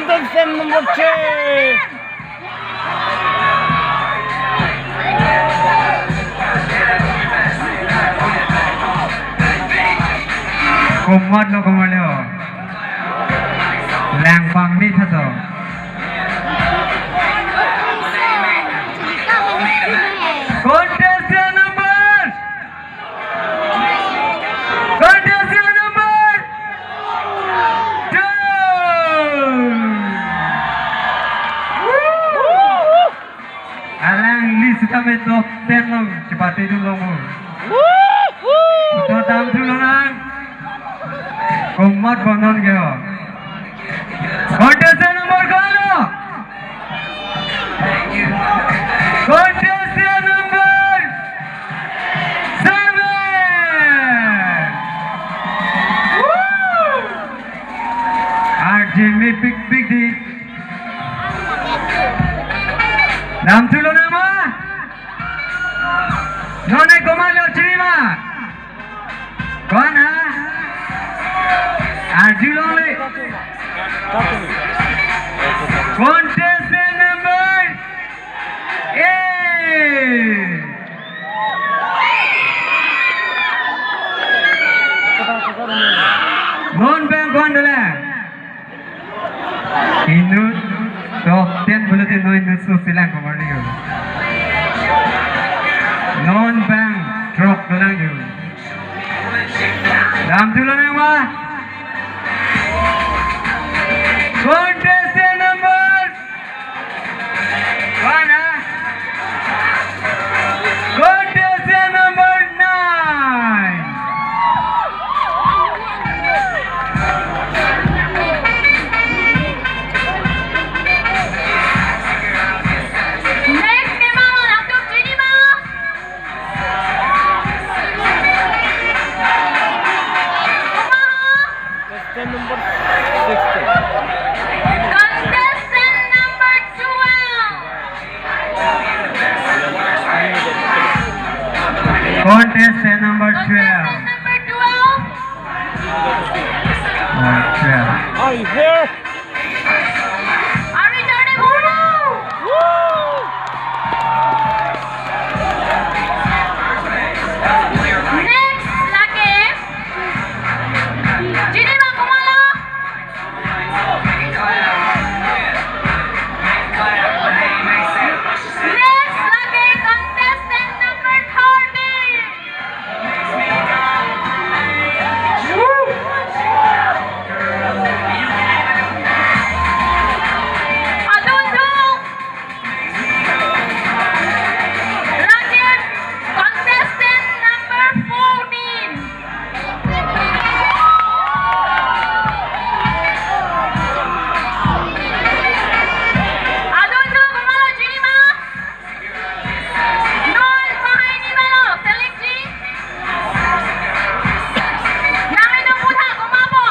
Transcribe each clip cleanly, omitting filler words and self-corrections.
contestant number 10. Kumat lo kumalyo. Lang pang ni thato. Contestant number 2. Alang list kami top 10 long cepat itu long. Kita tam tu long. Kumat bonon kyo. Contestant number kalo. Contestant number 7. Jimmy big di. Nam tulo nama. Nona Komalo Chirima. Kawan ha? Arjulong le. Contestant number 8. Mon bang gondole. Inut top 10 bulletin no inut susilang komandi yo. Non bang drop dolang yo. Dam tulo nama. Contestant number 1. Contestant number 9. Contestant number 12. Are you here? Are we starting now? Next, Lucky. Geneva Kumala. Next, Lucky, contestant number 30. Adundung. Rajiv, contestant number 14. Adundung Kumala Geneva. Noel Pahaini Melo, Selekji. Yang itu Putha Kumapo.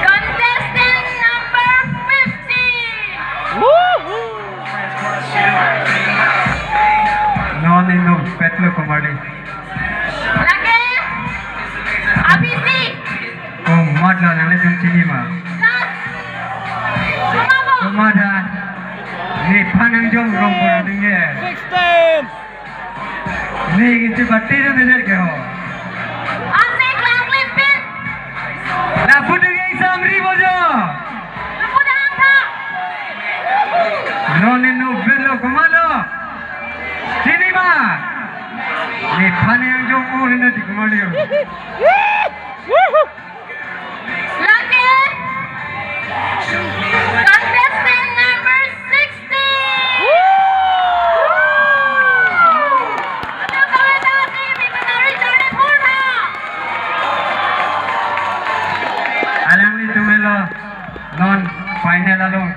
Contestant number 50. Non inut petlo komandi. Lagi. Abisi. Kumat lo nang le jung chini ma. Last. Kumapo. Kumat ha. Ni panang jong rong ko ding ye. 16. Ni gitu batti jo nider ke ho. Asik Langklip Pin. La putu ge samri bojo. Putha Angka. Non inut petlo kumalo. Chini ma. Ni panang jong ko ni di kumali yo. Lagi. Contestant number 60. Ano kami dati? May panari Jordan Purna. Alang ni tumelo non final along.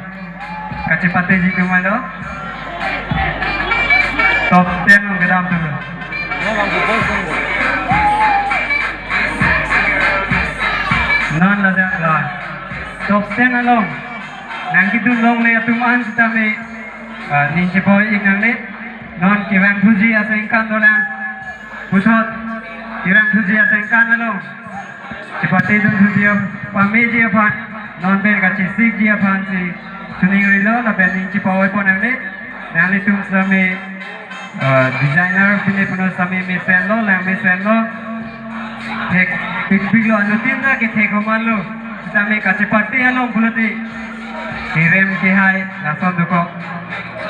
Kacipate ji kumalo. Top 10 ng gadam tulo. Non la la. Top 10 along. Nang kitu long le atuman kita me ninche boy inang le non kiwang puji asa ingkan dolang putot Tirang tuji asengkan along. Cepat itu tuji pameji apa non ben kaci sik dia pansi. Tuning rilo na bening cipawai pon amne. Nali tum sami designer pini puno sami mesenlo lang mesenlo. Tek pikpiklo anutin na ki tek homanlo. Sami kaci pati along bulati. Kirem kihai lason duko.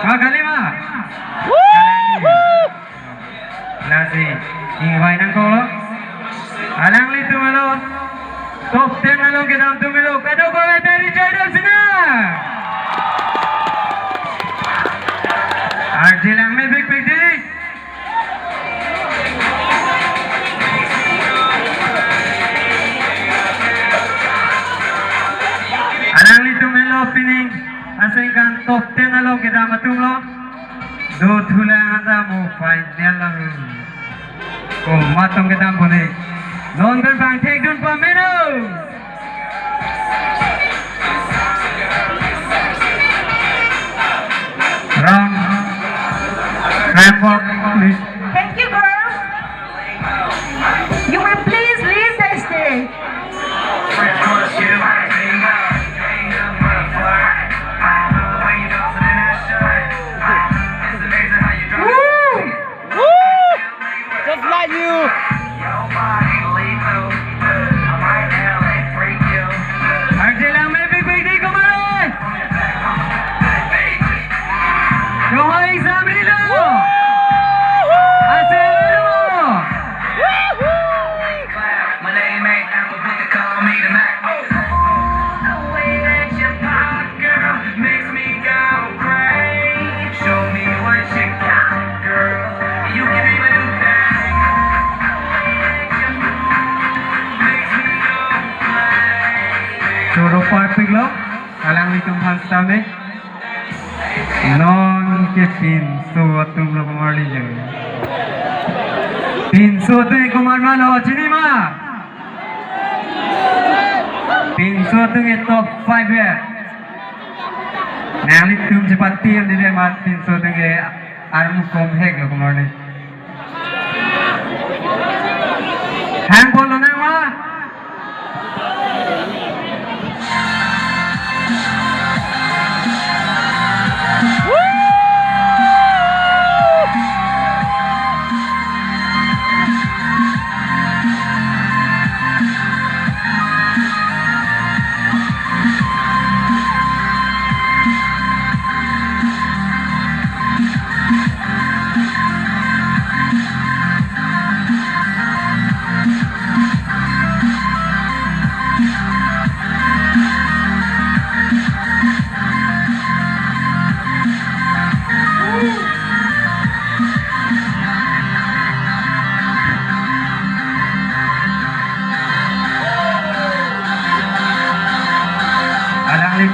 Kalima. Lasi ingway nang kolo. Alang litu malo. Top 10 along ke dalam tumilo. Kado ko dari Jordan sina. Arjilang में big big di. Alang litu melo pining asingkan top 10 along ke dalam tumlo. Do thulang anda mo final lang. Kung matong ke dalam boleh. Non berbang take down pameno. Round ramp please. Thank you, girls. You will please leave the stage. Woo! Just like you. Arjilang में big big di kumain. Johoy Samrilo. Aselo. My name ain't Apple, but they call me the Mac. The way that you pop, girl, makes me go crazy. Show me what you got, girl. You can be my new thing. The way that you move makes me go crazy. Choro parpig lo. Alang litum hansta में. Non के 300 तुम लोग मार लीजिए 300 तो एक कुमार मानो चिनी माँ 300 तो ये टॉप 5 है नाली तुम cepat tiam di dalam 300 तो ये armu kom hek lo Kumar ने hang बोलो ना माँ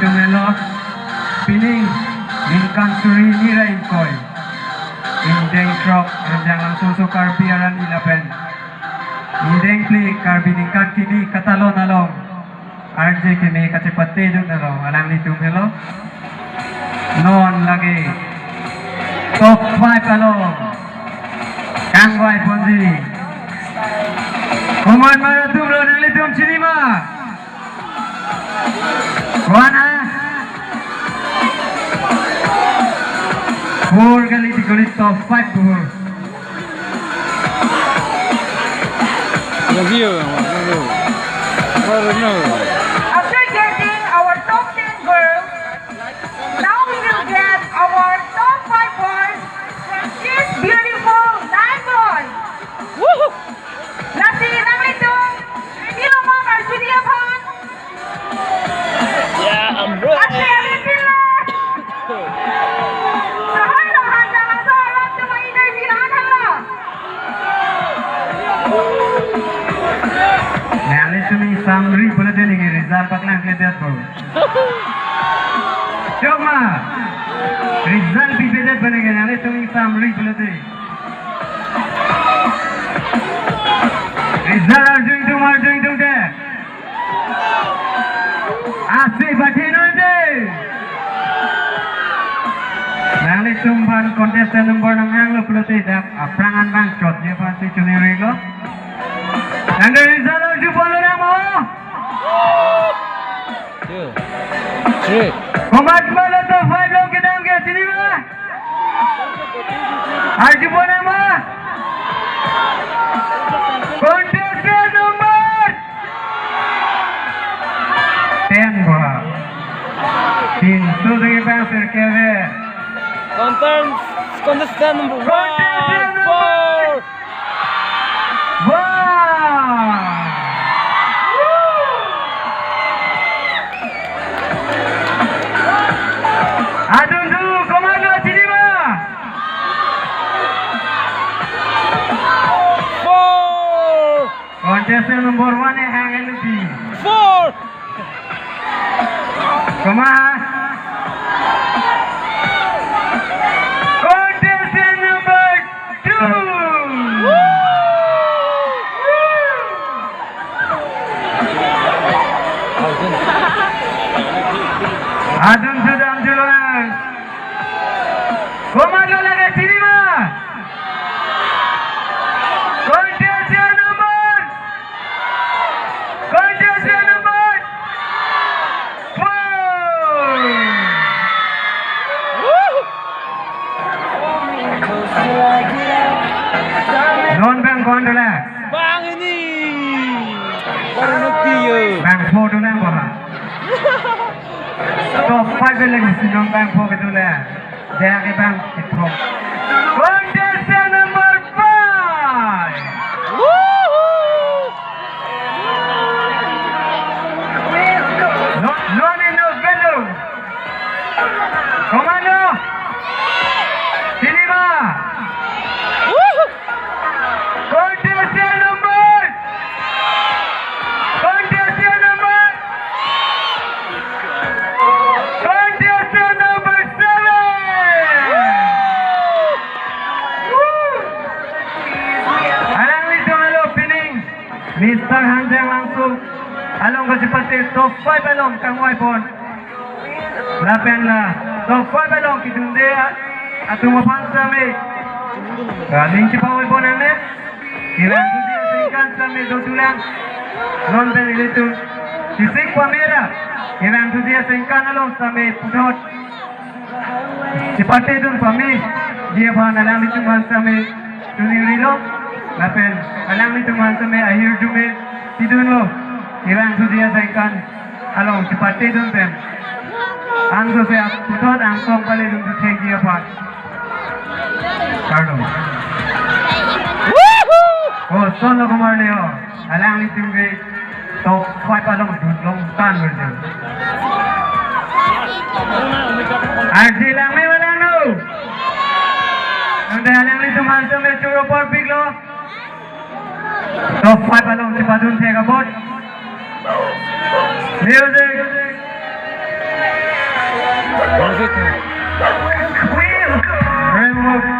Tumelo pining ingkang suri nirai koi indeng krok enjang langsung so karbiaran 11 indeng play karbining kat kini katalon along RJ kini kacepate jung nalo alang ni tumelo non lagi top 5 along kangwai ponji kuman maratum lo nali tum cinema Wana 4 kali dikulit top 5 buhur Review. After getting our top 10 girls, now we will get our top 5 boys from this beautiful 9 boys. Lasi nang litong, hindi mo mga karsudiya pa. Yeah, I'm ready. At meron sila. Sahay ng handa nga sa alam na may interviewan hala. Nali tumi samri bola delinge result paklang ke deat bol Choma result भी बेदत बनेगा नाले tumi samri bola de result arjun tum de ase bathino de नाले tum ban contestant number nang ang lo bola de dak aprangan bang chot je pasti chuni rego Rizal jumpa orang mau. 2, 3. Komat malam tu 5 long kita ke sini mah. Jumpa nama. Contestant number 10 bola. 300 के पास के वे. Contestant number 1, Contestant number 4. Wow! Adun tu komando sini mah. 4. Contestant number 1 yang hang LP. 4. Komah. Contestant number 2. Adun sudah menjulang. Komando lagi sini mah. Contestant number 4. Non-bank gondola. Bang ini. Baru nanti ya. Bank 4 tu nang bola. Top 5 lagi si non-bank 4 tu lah. Dia ke bank itu. Contestant number 5. Non ino velo. Komando. Sini mah. Contestant number 7. Alang itu halo pining. Mr. Hanjang langsung. Along ko sipati top 5 along kang pon. Lapen lah. Top 5 along kitunde atong mapansa me. Galing si Pawai pon ang net. Ilang tu dia singkan sa me dotulang. Non ben itu. Sisik pamera. Ilang tu dia singkan along sa me pudot. Sipati dun pami. Dia pun alang itu mansa me. Tuning rilo. Lapen alang itu mansa me ahir jume. Tidun lo. Ilang tu dia singkan along sipati dun pen. Angso se pudot angkong pale dun tu take dia part. Pardon. Oh, solo kumar le ho. Alang ni tumbe top 5 along long tan berje. Arji lang me wala no. Nang alang ni tumal sa me churo por biglo. Top 5 along si padun thega bot. Music. Music. Remove.